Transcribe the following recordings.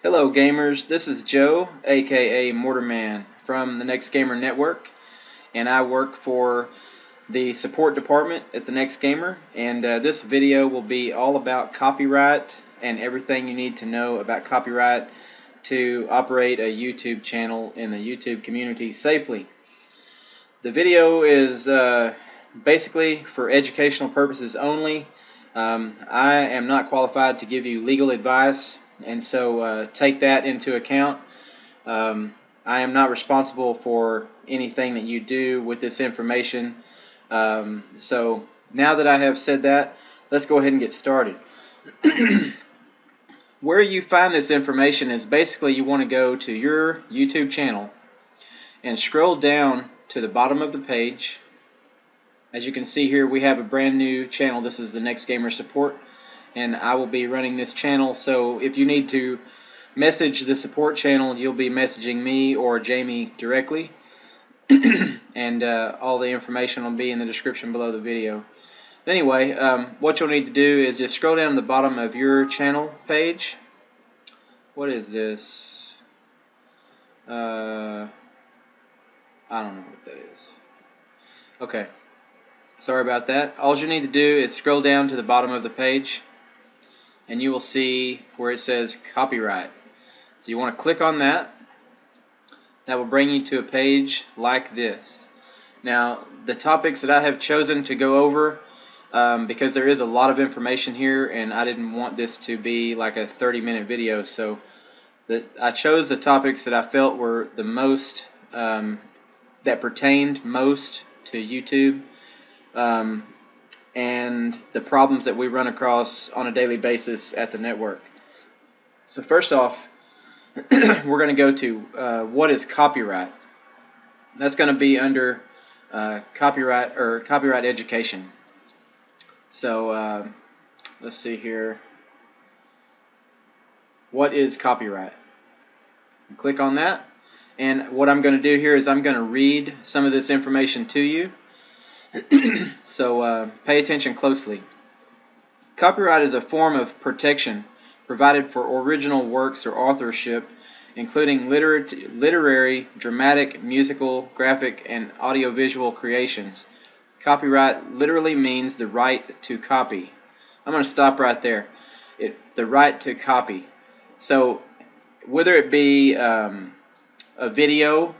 Hello gamers, this is Joe, aka Mortarman, from the Next Gamer Network, and I work for the support department at the Next Gamer, and this video will be all about copyright and everything you need to know about copyright to operate a YouTube channel in the YouTube community safely. The video is basically for educational purposes only. I am not qualified to give you legal advice, and so take that into account. I am not responsible for anything that you do with this information. So now that I have said that, let's go ahead and get started. Where you find this information is basically you want to go to your YouTube channel and scroll down to the bottom of the page. As you can see here, we have a brand new channel. This is the TheNextGamerSupport, and I will be running this channel. So if you need to message the support channel, you'll be messaging me or Jamie directly. And all the information will be in the description below the video. Anyway, what you'll need to do is just scroll down to the bottom of your channel page. What is this? I don't know what that is. Okay. Sorry about that. All you need to do is scroll down to the bottom of the page, and you will see where it says copyright. So you want to click on that. That will bring you to a page like this. Now, the topics that I have chosen to go over, because there is a lot of information here, and I didn't want this to be like a 30-minute video, so I chose the topics that I felt were the most, that pertained most to YouTube, and the problems that we run across on a daily basis at the network. So first off, we're going to go to what is copyright. That's going to be under copyright or copyright education. So let's see here. What is copyright? Click on that, and what I'm going to do here is I'm going to read some of this information to you. So pay attention closely. Copyright is a form of protection provided for original works or authorship, including literary, dramatic, musical, graphic, and audiovisual creations. Copyright literally means the right to copy. I'm going to stop right there. The right to copy. So whether it be a video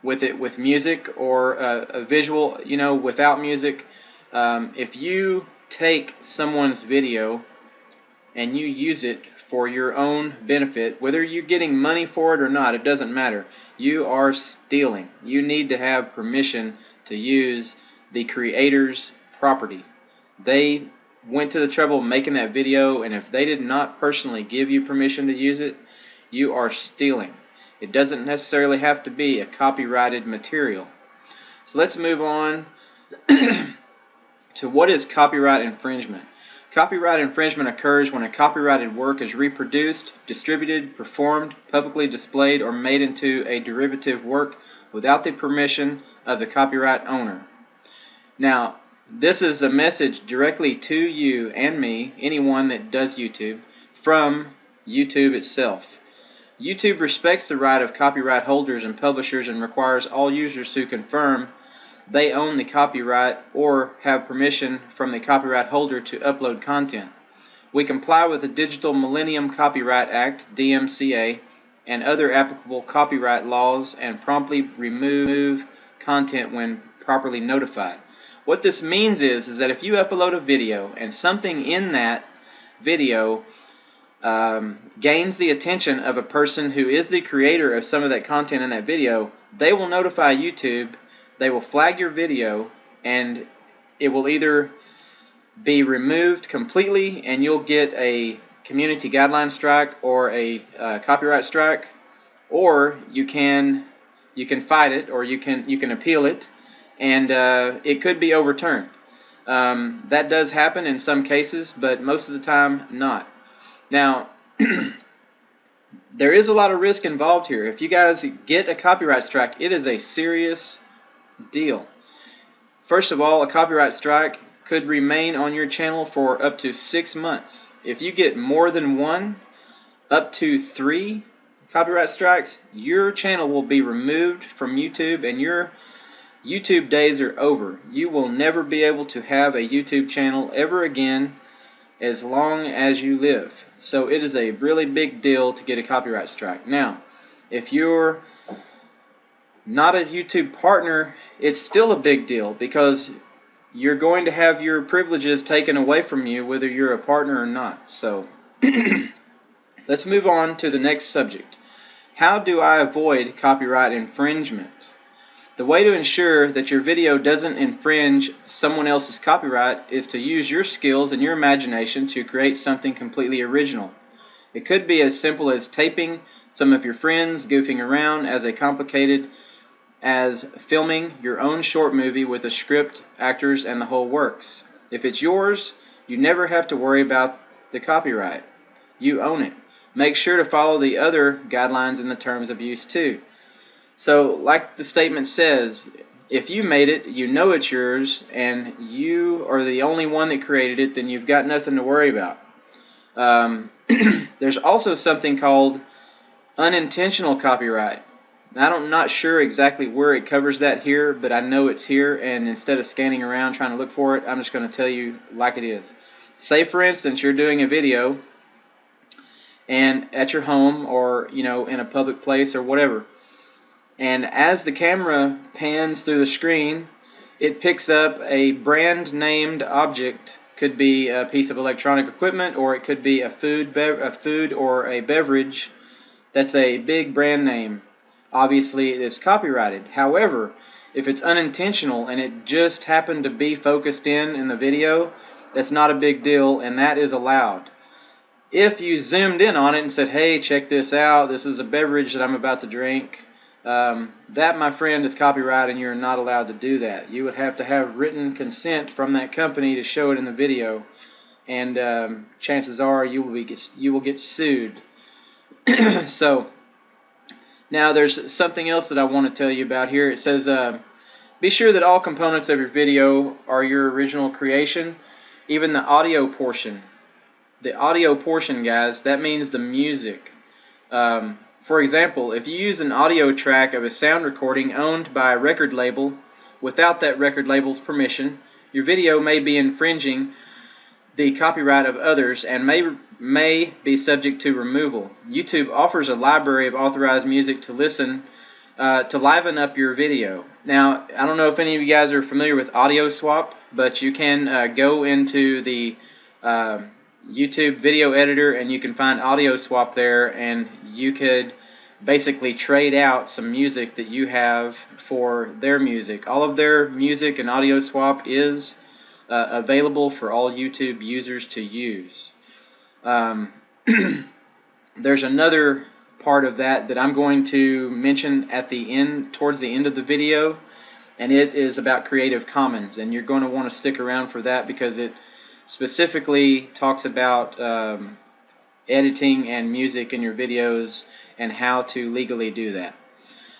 with music, or a visual, without music, if you take someone's video and you use it for your own benefit, whether you're getting money for it or not, it doesn't matter. You are stealing. You need to have permission to use the creator's property. They went to the trouble of making that video, and if they did not personally give you permission to use it, you are stealing. It doesn't necessarily have to be a copyrighted material. So let's move on to what is copyright infringement. Copyright infringement occurs when a copyrighted work is reproduced, distributed, performed, publicly displayed, or made into a derivative work without the permission of the copyright owner. Now, this is a message directly to you and me, anyone that does YouTube, from YouTube itself. YouTube respects the right of copyright holders and publishers and requires all users to confirm they own the copyright or have permission from the copyright holder to upload content. We comply with the Digital Millennium Copyright Act, DMCA, and other applicable copyright laws and promptly remove content when properly notified. What this means is that if you upload a video and something in that video gains the attention of a person who is the creator of some of that content in that video, they will notify YouTube, they will flag your video, and it will either be removed completely and you'll get a community guideline strike or a copyright strike, or you can fight it, or you can appeal it, and it could be overturned. That does happen in some cases, but most of the time not. Now, there is a lot of risk involved here. If you guys get a copyright strike, it is a serious deal. First of all, a copyright strike could remain on your channel for up to 6 months. If you get more than one, up to 3 copyright strikes, your channel will be removed from YouTube and your YouTube days are over. You will never be able to have a YouTube channel ever again as long as you live. So it is a really big deal to get a copyright strike. Now, if you're not a YouTube partner, it's still a big deal because you're going to have your privileges taken away from you whether you're a partner or not. So let's move on to the next subject. How do I avoid copyright infringement? The way to ensure that your video doesn't infringe someone else's copyright is to use your skills and your imagination to create something completely original. It could be as simple as taping some of your friends goofing around as complicated as filming your own short movie with a script, actors, and the whole works. If it's yours, you never have to worry about the copyright. You own it. Make sure to follow the other guidelines in the terms of use too. So, like the statement says, if you made it, you know it's yours, and you are the only one that created it, then you've got nothing to worry about. There's also something called unintentional copyright. I'm not sure exactly where it covers that here, but I know it's here, and instead of scanning around trying to look for it, I'm just going to tell you like it is. Say, for instance, you're doing a video and at your home or, in a public place or whatever. And as the camera pans through the screen, it picks up a brand-named object. Could be a piece of electronic equipment, or it could be a food or a beverage that's a big brand name. Obviously, it's copyrighted. However, if it's unintentional and it just happened to be focused in the video, that's not a big deal, and that is allowed. If you zoomed in on it and said, hey, check this out, this is a beverage that I'm about to drink, that, my friend, is copyright, and you're not allowed to do that. You would have to have written consent from that company to show it in the video, and chances are you will get sued. So, now there's something else that I want to tell you about here. It says, be sure that all components of your video are your original creation, even the audio portion. The audio portion, guys, that means the music. For example, if you use an audio track of a sound recording owned by a record label without that record label's permission, your video may be infringing the copyright of others and may be subject to removal. YouTube offers a library of authorized music to listen to liven up your video. Now, I don't know if any of you guys are familiar with Audio Swap, but you can go into the YouTube video editor and you can find Audio Swap there, and you could basically trade out some music that you have for their music. All of their music and Audio Swap is available for all YouTube users to use. There's another part of that I'm going to mention at the end, towards the end of the video, and it is about Creative Commons, and you're going to want to stick around for that because it specifically talks about editing and music in your videos and how to legally do that.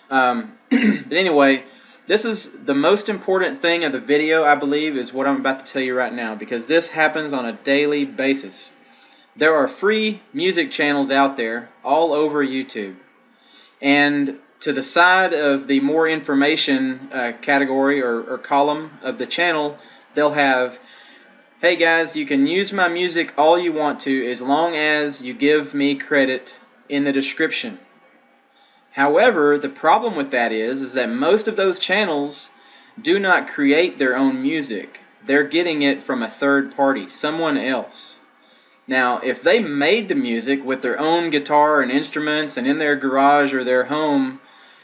But anyway, this is the most important thing of the video, I believe, is what I'm about to tell you right now, because this happens on a daily basis. There are free music channels out there all over YouTube, and to the side of the more information category or column of the channel, they'll have, hey guys, you can use my music all you want to as long as you give me credit in the description. However, the problem with that is that most of those channels do not create their own music. They're getting it from a third party, someone else. Now, if they made the music with their own guitar and instruments and in their garage or their home,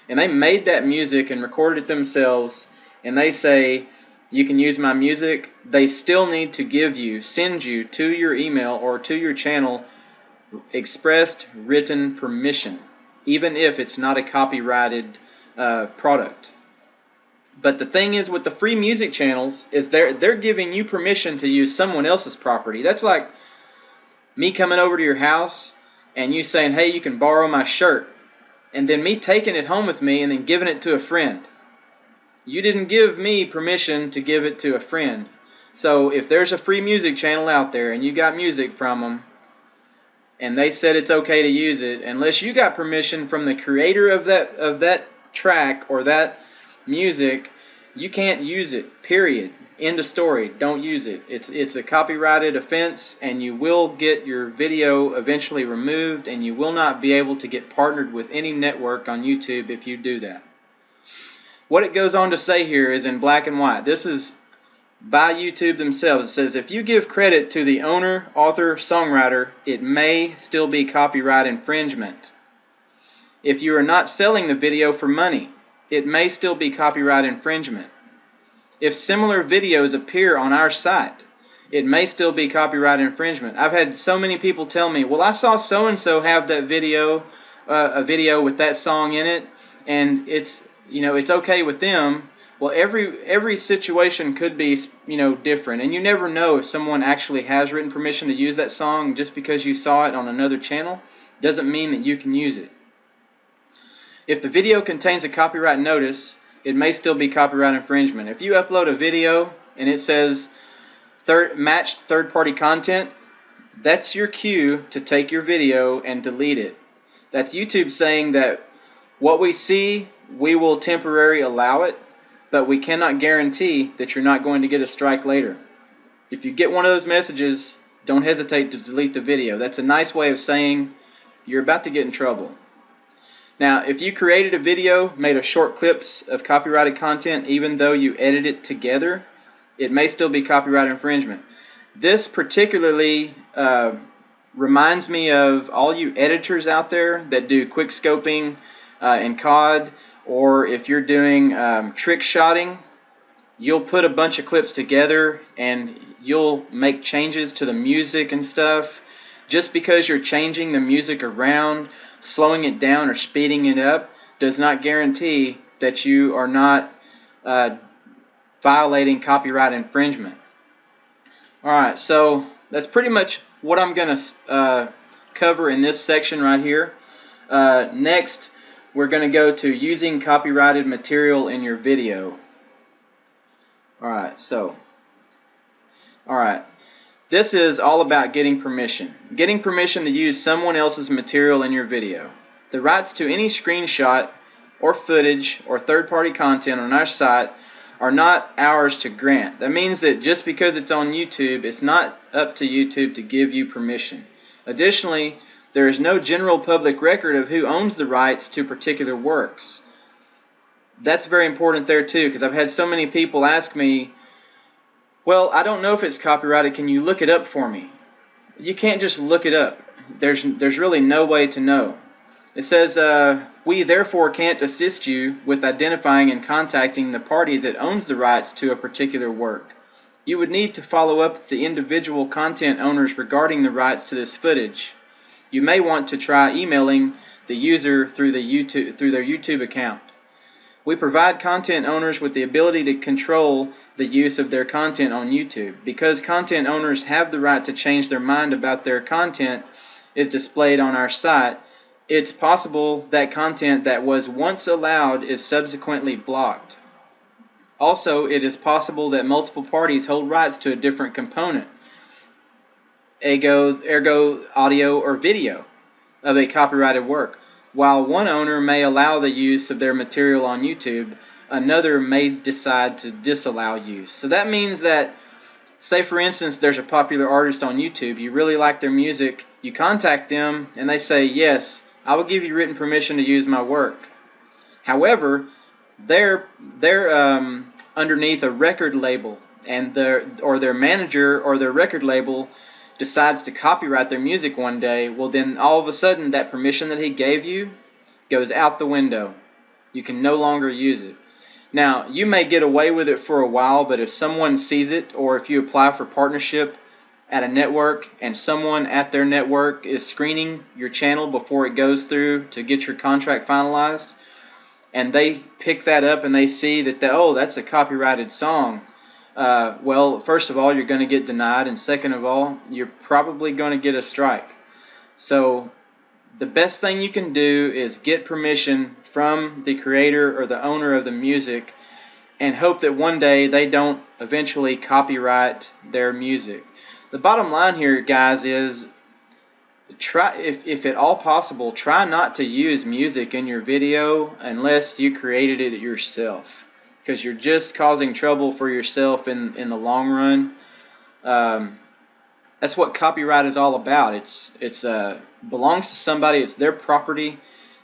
and they made that music and recorded it themselves, and they say, you can use my music, they still need to send you to your email or to your channel expressed written permission, even if it's not a copyrighted product. But the thing is with the free music channels is they're giving you permission to use someone else's property. That's like me coming over to your house and you saying, hey, you can borrow my shirt, and then me taking it home with me and then giving it to a friend. You didn't give me permission to give it to a friend. So if there's a free music channel out there and you got music from them, and they said it's okay to use it, unless you got permission from the creator of that track or that music, you can't use it, period. End of story. Don't use it. It's a copyrighted offense, and you will get your video eventually removed, and you will not be able to get partnered with any network on YouTube if you do that. What it goes on to say here is in black and white. This is by YouTube themselves. It says, if you give credit to the owner, author, songwriter, it may still be copyright infringement. If you are not selling the video for money, it may still be copyright infringement. If similar videos appear on our site, it may still be copyright infringement. I've had so many people tell me, well, I saw so-and-so have that video, a video with that song in it, and it's okay with them. Well, every situation could be, different, and you never know if someone actually has written permission to use that song. Just because you saw it on another channel doesn't mean that you can use it. If the video contains a copyright notice, it may still be copyright infringement. If you upload a video and it says matched third-party content, that's your cue to take your video and delete it. That's YouTube saying that what we see, we will temporarily allow it, but we cannot guarantee that you're not going to get a strike later. If you get one of those messages, don't hesitate to delete the video. That's a nice way of saying you're about to get in trouble. Now, if you created a video, made a short clips of copyrighted content, even though you edit it together, it may still be copyright infringement. This particularly reminds me of all you editors out there that do quick scoping in COD, or if you're doing trick shotting, you'll put a bunch of clips together and you'll make changes to the music and stuff. Just because you're changing the music around, slowing it down or speeding it up, does not guarantee that you are not violating copyright infringement. Alright, so that's pretty much what I'm going to cover in this section right here. Next, we're going to go to using copyrighted material in your video. Alright, this is all about getting permission. Getting permission to use someone else's material in your video. The rights to any screenshot or footage or third-party content on our site are not ours to grant. That means that just because it's on YouTube, it's not up to YouTube to give you permission. Additionally, there is no general public record of who owns the rights to particular works. That's very important there too, because I've had so many people ask me, well, I don't know if it's copyrighted, can you look it up for me? You can't just look it up. There's really no way to know. It says, we therefore can't assist you with identifying and contacting the party that owns the rights to a particular work. You would need to follow up with the individual content owners regarding the rights to this footage. You may want to try emailing the user through their YouTube account. We provide content owners with the ability to control the use of their content on YouTube. Because content owners have the right to change their mind about their content is displayed on our site, it's possible that content that was once allowed is subsequently blocked. Also, it is possible that multiple parties hold rights to a different component, ergo audio or video, of a copyrighted work. While one owner may allow the use of their material on YouTube, another may decide to disallow use. So that means that, say for instance, there's a popular artist on YouTube, you really like their music, you contact them, and they say, yes, I will give you written permission to use my work. However, they're underneath a record label, and their manager or their record label decides to copyright their music one day. Well, then all of a sudden that permission that he gave you goes out the window. You can no longer use it. Now, you may get away with it for a while, but if someone sees it, or if you apply for partnership at a network and someone at their network is screening your channel before it goes through to get your contract finalized, and they pick that up and they see that, oh, that's a copyrighted song, well, first of all, you're going to get denied, and second of all, you're probably going to get a strike. So the best thing you can do is get permission from the creator or the owner of the music and hope that one day they don't eventually copyright their music. The bottom line here, guys, is try, if at all possible, try not to use music in your video unless you created it yourself, because you're just causing trouble for yourself in the long run. That's what copyright is all about. It's belongs to somebody. It's their property.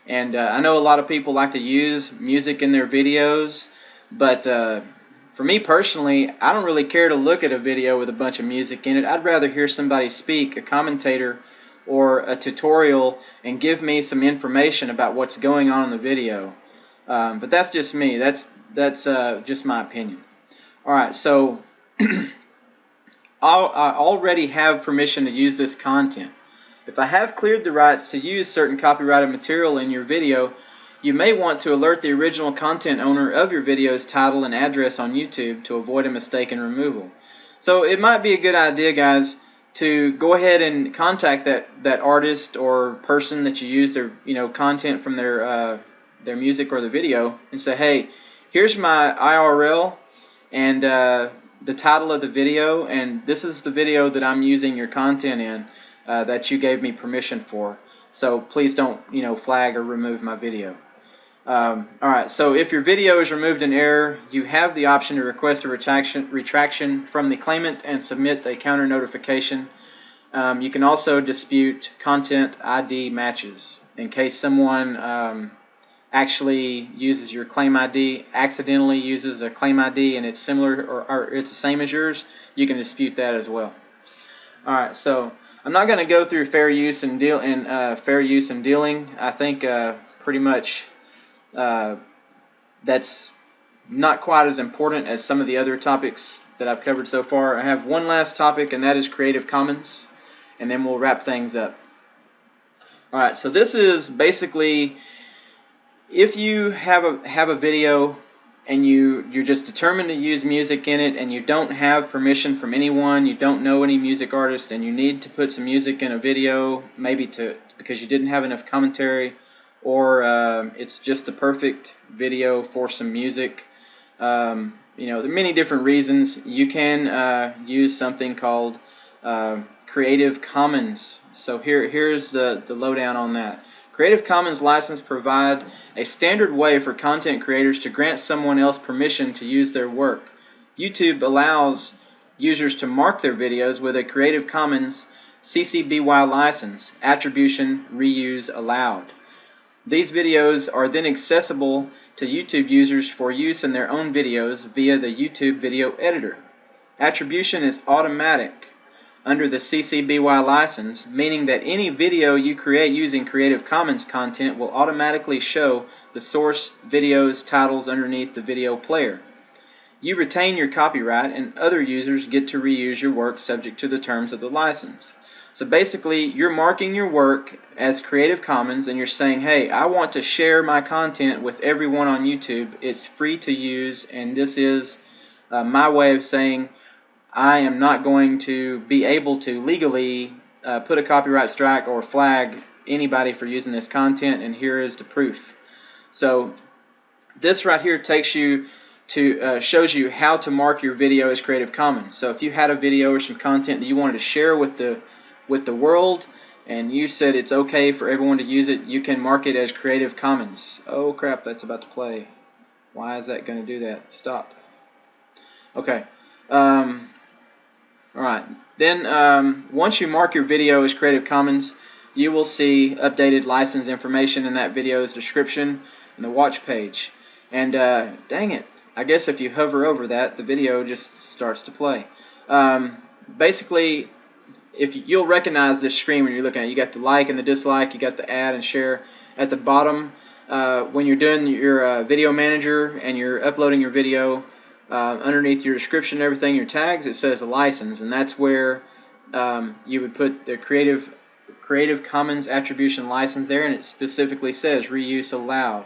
And I know a lot of people like to use music in their videos, but for me personally, I don't really care to look at a video with a bunch of music in it. I'd rather hear somebody speak, a commentator or a tutorial, and give me some information about what's going on in the video. But that's just me. That's just my opinion. Alright, so I already have permission to use this content. If I have cleared the rights to use certain copyrighted material in your video, you may want to alert the original content owner of your video's title and address on YouTube to avoid a mistaken removal. So it might be a good idea, guys, to go ahead and contact that artist or person that you use their content from their music or the video and say, hey, here's my IRL and the title of the video, and this is the video that I'm using your content in that you gave me permission for. So please don't flag or remove my video. Alright, so if your video is removed in error, you have the option to request a retraction from the claimant and submit a counter notification. You can also dispute content ID matches in case someone actually uses your claim ID, accidentally uses a claim ID and it's similar or it's the same as yours. You can dispute that as well. Alright, so I'm not going to go through fair use and dealing. I think pretty much that's not quite as important as some of the other topics that I've covered so far. I have one last topic, and that is Creative Commons, and then we'll wrap things up. Alright, so this is basically if you have a video and you're just determined to use music in it and you don't have permission from anyone, you don't know any music artist, and you need to put some music in a video, maybe because you didn't have enough commentary, or it's just the perfect video for some music. There are many different reasons. You can use something called Creative Commons. So here's the lowdown on that. Creative Commons license provide a standard way for content creators to grant someone else permission to use their work. YouTube allows users to mark their videos with a Creative Commons CC BY license, attribution, reuse allowed. These videos are then accessible to YouTube users for use in their own videos via the YouTube video editor. Attribution is automatic under the CC BY license, meaning that any video you create using Creative Commons content will automatically show the source video's titles underneath the video player. You retain your copyright, and other users get to reuse your work subject to the terms of the license. So basically, you're marking your work as Creative Commons, and you're saying, hey, I want to share my content with everyone on YouTube. It's free to use, and this is my way of saying I am not going to be able to legally put a copyright strike or flag anybody for using this content, and here is the proof. So this right here takes you to shows you how to mark your video as Creative Commons. So if you had a video or some content that you wanted to share with the world, and you said it's okay for everyone to use it, you can mark it as Creative Commons. Oh crap, that's about to play. Why is that going to do that? Stop. Okay. Alright. Then once you mark your video as Creative Commons, you will see updated license information in that video's description and the watch page. And dang it, I guess if you hover over that, the video just starts to play. Basically, you'll recognize this screen when you're looking at it. You got the like and the dislike, you got the add and share. At the bottom, when you're doing your video manager and you're uploading your video, underneath your description and everything, your tags, it says a license, and that's where you would put the Creative Commons attribution license there, and it specifically says reuse allowed.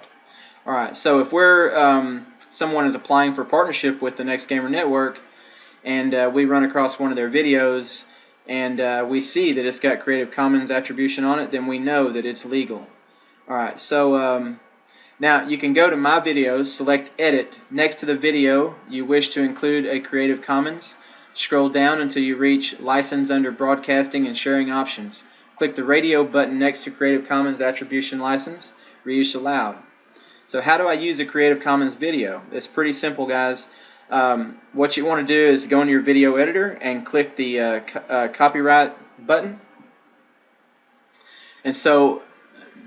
Alright, so if someone is applying for partnership with the Next Gamer Network, and we run across one of their videos, and we see that it's got Creative Commons attribution on it, then we know that it's legal. Alright, so now you can go to My Videos, select Edit. Next to the video you wish to include a Creative Commons. Scroll down until you reach License under Broadcasting and Sharing Options. click the radio button next to Creative Commons Attribution License, reuse allowed. So how do I use a Creative Commons video? It's pretty simple, guys. What you want to do is go into your video editor and click the copyright button. And so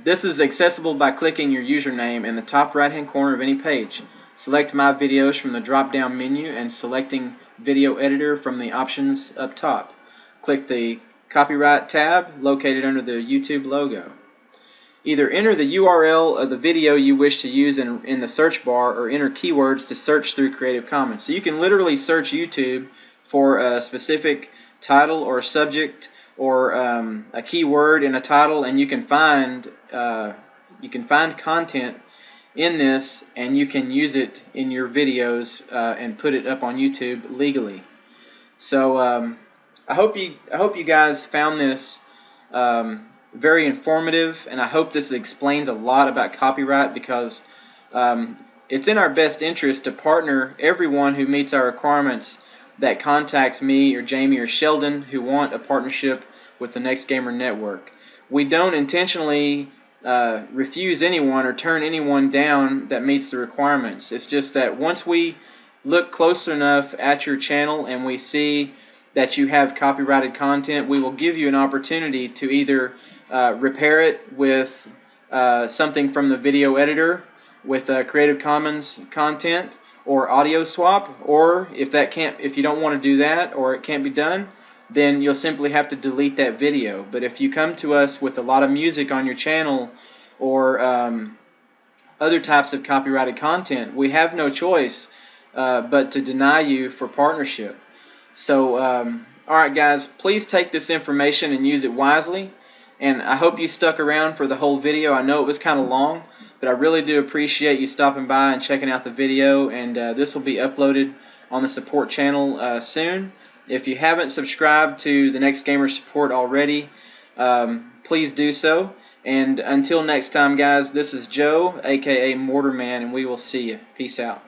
this is accessible by clicking your username in the top right hand corner of any page. Select My Videos from the drop down menu and selecting Video Editor from the options up top. Click the Copyright tab located under the YouTube logo. Either enter the URL of the video you wish to use in the search bar, or enter keywords to search through Creative Commons. So you can literally search YouTube for a specific title or subject or a keyword in a title, and you can find content in this, and you can use it in your videos and put it up on YouTube legally. So I hope you guys found this very informative, and I hope this explains a lot about copyright, because it's in our best interest to partner everyone who meets our requirements that contacts me or Jamie or Sheldon who want a partnership with the Next Gamer Network. We don't intentionally refuse anyone or turn anyone down that meets the requirements. It's just that once we look close enough at your channel and we see that you have copyrighted content, we will give you an opportunity to either repair it with something from the video editor with Creative Commons content or audio swap, or if you don't want to do that or it can't be done, then you'll simply have to delete that video. But if you come to us with a lot of music on your channel or other types of copyrighted content, we have no choice but to deny you for partnership. So alright guys, please take this information and use it wisely, and I hope you stuck around for the whole video. I know it was kind of long, but I really do appreciate you stopping by and checking out the video, and this will be uploaded on the support channel soon. If you haven't subscribed to the Next Gamer Support already, please do so. And until next time, guys, this is Joe, aka Mortarman, and we will see you. Peace out.